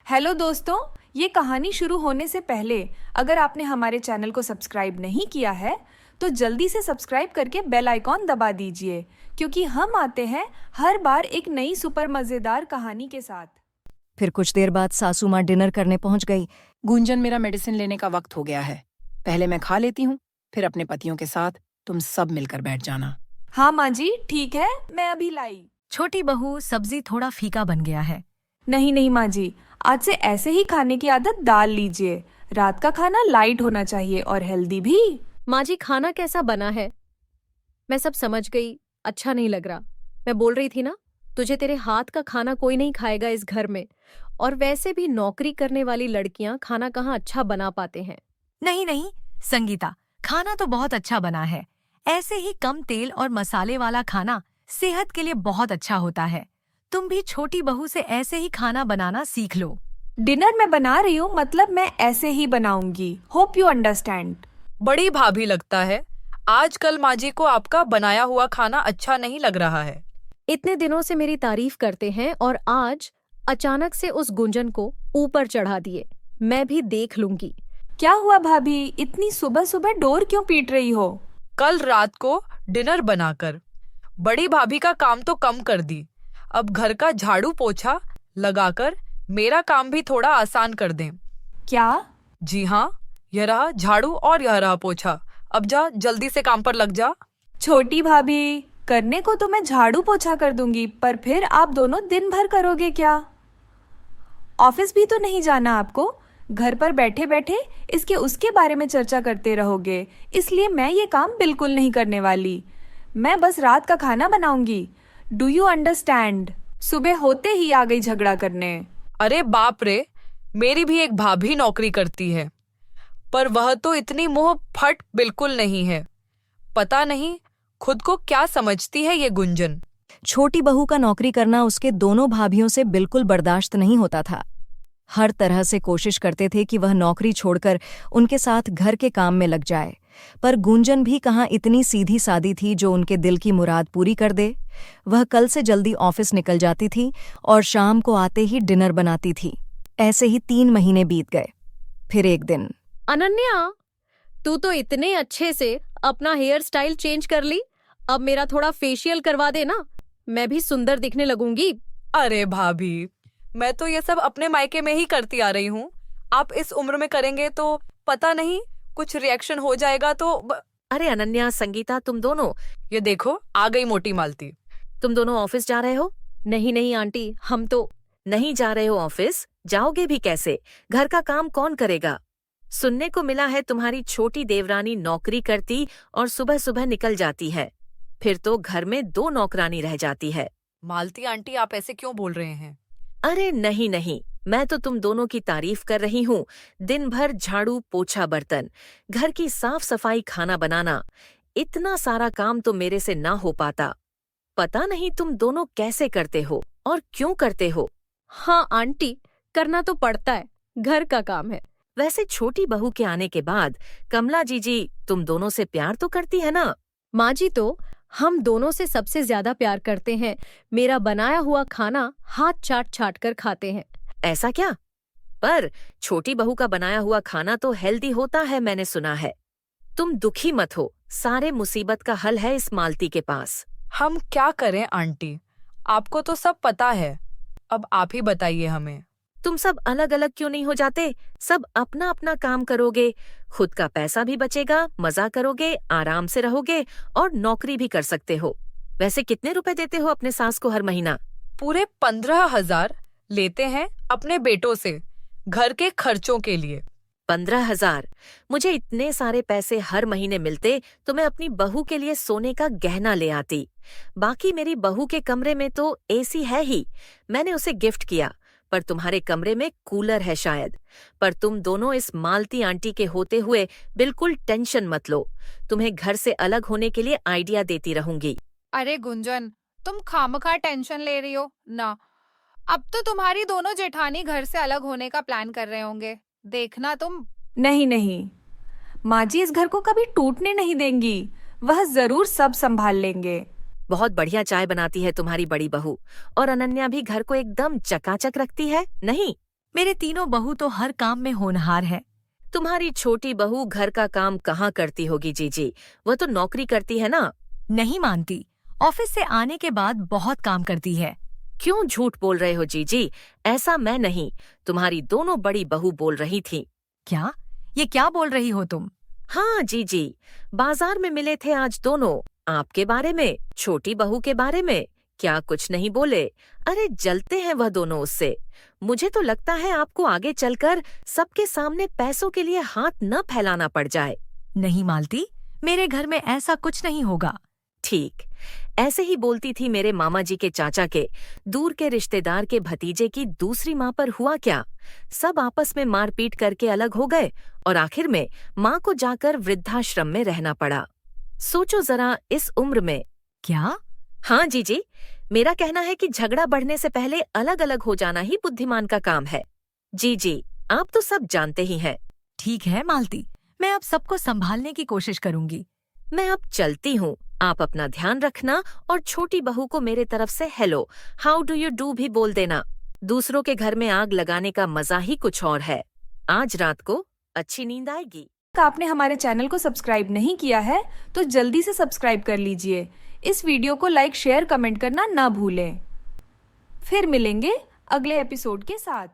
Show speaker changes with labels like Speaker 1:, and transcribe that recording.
Speaker 1: Hello दोस्तों, ये कहानी शुरू होने से पहले अगर आपने हमारे चैनल को सब्सक्राइब नहीं किया है तो जल्दी से सब्सक्राइब करके बेल आइकॉन दबा दीजिए, क्योंकि हम आते हैं हर बार एक नई सुपर मज़ेदार कहानी के साथ।
Speaker 2: फिर कुछ देर बाद सासू माँ डिनर करने पहुंच गई।
Speaker 3: गुंजन, मेरा मेडिसिन लेने का वक्त हो गया है। पहले मैं खा लेती हूँ, फिर अपने पतियों के साथ तुम सब मिलकर बैठ जाना।
Speaker 1: हाँ माँ जी, ठीक है, मैं अभी लाई।
Speaker 2: छोटी बहू, सब्जी थोड़ा फीका बन गया है।
Speaker 1: नहीं नहीं माँ जी, आज से ऐसे ही खाने की आदत डाल लीजिए। रात का खाना लाइट होना चाहिए और हेल्दी भी।
Speaker 4: माँ जी, खाना कैसा बना है? मैं सब समझ गई, अच्छा नहीं लग रहा। मैं बोल रही थी ना, तुझे तेरे हाथ का खाना कोई नहीं खाएगा इस घर में। और वैसे भी नौकरी करने वाली लड़कियां खाना कहाँ अच्छा बना पाते हैं।
Speaker 2: नहीं नहीं संगीता, खाना तो बहुत अच्छा बना है। ऐसे ही कम तेल और मसाले वाला खाना सेहत के लिए बहुत अच्छा होता है। तुम भी छोटी बहू से ऐसे ही खाना बनाना सीख लो।
Speaker 1: डिनर मैं बना रही हूँ, मतलब मैं ऐसे ही बनाऊंगी। Hope you understand.
Speaker 5: बड़ी भाभी, लगता है आजकल माँ जी को आपका बनाया हुआ खाना अच्छा नहीं लग रहा है।
Speaker 4: इतने दिनों से मेरी तारीफ करते हैं और आज अचानक से उस गुंजन को ऊपर चढ़ा दिए। मैं भी देख लूंगी।
Speaker 1: क्या हुआ भाभी, इतनी सुबह सुबह डोर क्यों पीट रही हो?
Speaker 5: कल रात को डिनर बनाकर बड़ी भाभी का काम तो कम कर दी। अब घर का झाड़ू पोछा लगाकर मेरा काम भी थोड़ा आसान कर दें।
Speaker 1: क्या?
Speaker 5: जी हाँ, यह रहा झाड़ू और यह रहा पोछा। अब जा, जल्दी से काम पर लग जा।
Speaker 1: छोटी भाभी, करने को तो मैं झाड़ू पोछा कर दूंगी, पर फिर आप दोनों दिन भर करोगे क्या? ऑफिस भी तो नहीं जाना आपको। घर पर बैठे बैठे इसके उसके बारे में चर्चा करते रहोगे, इसलिए मैं ये काम बिल्कुल नहीं करने वाली। मैं बस रात का खाना बनाऊंगी। Do you understand? सुबह होते ही आ गई झगड़ा करने।
Speaker 5: अरे बाप रे, मेरी भी एक भाभी नौकरी करती है, पर वह तो इतनी मुंह फट बिल्कुल नहीं है। पता नहीं खुद को क्या समझती है ये गुंजन।
Speaker 2: छोटी बहू का नौकरी करना उसके दोनों भाभियों से बिल्कुल बर्दाश्त नहीं होता था। हर तरह से कोशिश करते थे कि वह नौकरी छोड़कर उनके साथ घर के काम में लग जाए, पर गुंजन भी कहाँ इतनी सीधी सादी थी जो उनके दिल की मुराद पूरी कर दे। वह कल से जल्दी ऑफिस निकल जाती थी और शाम को आते ही डिनर बनाती थी। ऐसे ही 3 महीने बीत गए। फिर एक दिन,
Speaker 4: अनन्या, तू तो इतने अच्छे से अपना हेयर स्टाइल चेंज कर ली। अब मेरा थोड़ा फेशियल करवा दे ना, मैं भी सुंदर दिखने लगूंगी।
Speaker 5: अरे भाभी, मैं तो ये सब अपने मायके में ही करती आ रही हूँ। आप इस उम्र में करेंगे तो पता नहीं कुछ रिएक्शन हो जाएगा तो
Speaker 4: अरे अनन्या, संगीता, तुम दोनों,
Speaker 5: ये देखो आ गई मोटी मालती।
Speaker 4: तुम दोनों ऑफिस जा रहे हो? नहीं नहीं आंटी, हम तो नहीं जा रहे हो ऑफिस। जाओगे भी कैसे? घर का काम कौन करेगा? सुनने को मिला है तुम्हारी छोटी देवरानी नौकरी करती और सुबह सुबह निकल जाती है। फिर तो घर में 2 नौकरानी रह जाती है।
Speaker 5: मालती आंटी, आप ऐसे क्यों बोल रहे हैं?
Speaker 4: अरे नहीं नहीं, मैं तो तुम दोनों की तारीफ कर रही हूँ। दिन भर झाड़ू पोछा, बर्तन, घर की साफ सफाई, खाना बनाना, इतना सारा काम तो मेरे से ना हो पाता। पता नहीं तुम दोनों कैसे करते हो और क्यों करते हो। हाँ आंटी, करना तो पड़ता है, घर का काम है। वैसे छोटी बहू के आने के बाद कमला जीजी तुम दोनों से प्यार तो करती है ना? माँ जी तो हम दोनों से सबसे ज्यादा प्यार करते हैं। मेरा बनाया हुआ खाना हाथ चाट चाट कर खाते हैं। ऐसा क्या? पर छोटी बहू का बनाया हुआ खाना तो हेल्दी होता है, मैंने सुना है। तुम दुखी मत हो, सारे मुसीबत का हल है इस मालती के पास।
Speaker 5: हम क्या करें आंटी, आपको तो सब पता है। अब आप ही बताइए हमें।
Speaker 4: तुम सब अलग अलग क्यों नहीं हो जाते? सब अपना अपना काम करोगे, खुद का पैसा भी बचेगा, मजा करोगे, आराम से रहोगे और नौकरी भी कर सकते हो। वैसे कितने रुपए देते हो अपने सास को हर महीना?
Speaker 5: पूरे 15,000 लेते हैं अपने बेटों से घर के खर्चों के लिए।
Speaker 4: 15,000? मुझे इतने सारे पैसे हर महीने मिलते तो मैं अपनी बहू के लिए सोने का गहना ले आती। बाकी मेरी बहू के कमरे में तो एसी है ही, मैंने उसे गिफ्ट किया। पर तुम्हारे कमरे में कूलर है शायद। पर तुम दोनों इस मालती आंटी के होते हुए बिल्कुल टेंशन मत लो। तुम्हें घर से अलग होने के लिए आइडिया देती रहूंगी।
Speaker 6: अरे गुंजन, तुम खामखा टेंशन ले रही हो ना। अब तो तुम्हारी दोनों जेठानी घर से अलग होने का प्लान कर रहे होंगे, देखना तुम।
Speaker 1: नहीं नहीं, माँ जी इस घर को कभी टूटने नहीं देंगी। वह जरूर सब संभाल लेंगे।
Speaker 4: बहुत बढ़िया चाय बनाती है तुम्हारी बड़ी बहू, और अनन्या भी घर को एकदम चकाचक रखती है, नहीं?
Speaker 2: मेरे तीनों बहू तो हर काम में होनहार है।
Speaker 4: तुम्हारी छोटी बहू घर का काम कहाँ करती होगी जीजी, वह तो नौकरी करती है ना।
Speaker 2: नहीं मानती, ऑफिस से आने के बाद बहुत काम करती है।
Speaker 4: क्यों झूठ बोल रहे हो जीजी, ऐसा मैं नहीं, तुम्हारी दोनों बड़ी बहू बोल रही थी।
Speaker 2: क्या? ये क्या बोल रही हो तुम?
Speaker 4: हाँ जीजी, बाजार में मिले थे आज दोनों, आपके बारे में, छोटी बहू के बारे में। क्या कुछ नहीं बोले? अरे जलते हैं वह दोनों उससे। मुझे तो लगता है आपको आगे चलकर सबके सामने पैसों के लिए हाथ न फैलाना पड़ जाए।
Speaker 2: नहीं मालती, मेरे घर में ऐसा कुछ नहीं होगा।
Speaker 4: ठीक ऐसे ही बोलती थी मेरे मामा जी के चाचा के दूर के रिश्तेदार के भतीजे की दूसरी माँ, पर हुआ क्या? सब आपस में मारपीट करके अलग हो गए और आखिर में माँ को जाकर वृद्धाश्रम में रहना पड़ा। सोचो जरा इस उम्र में।
Speaker 2: क्या?
Speaker 4: हाँ जीजी, मेरा कहना है कि झगड़ा बढ़ने से पहले अलग अलग हो जाना ही बुद्धिमान का काम है। जी आप तो सब जानते ही हैं।
Speaker 2: ठीक है मालती, मैं अब सबको संभालने की कोशिश करूंगी।
Speaker 4: मैं अब चलती हूँ, आप अपना ध्यान रखना और छोटी बहू को मेरे तरफ से hello, how do you do भी बोल देना। दूसरों के घर में आग लगाने का मजा ही कुछ और है। आज रात को अच्छी नींद आएगी।
Speaker 1: आपने हमारे चैनल को सब्सक्राइब नहीं किया है तो जल्दी से सब्सक्राइब कर लीजिए। इस वीडियो को लाइक, शेयर, कमेंट करना ना भूलें। फिर मिलेंगे अगले एपिसोड के साथ।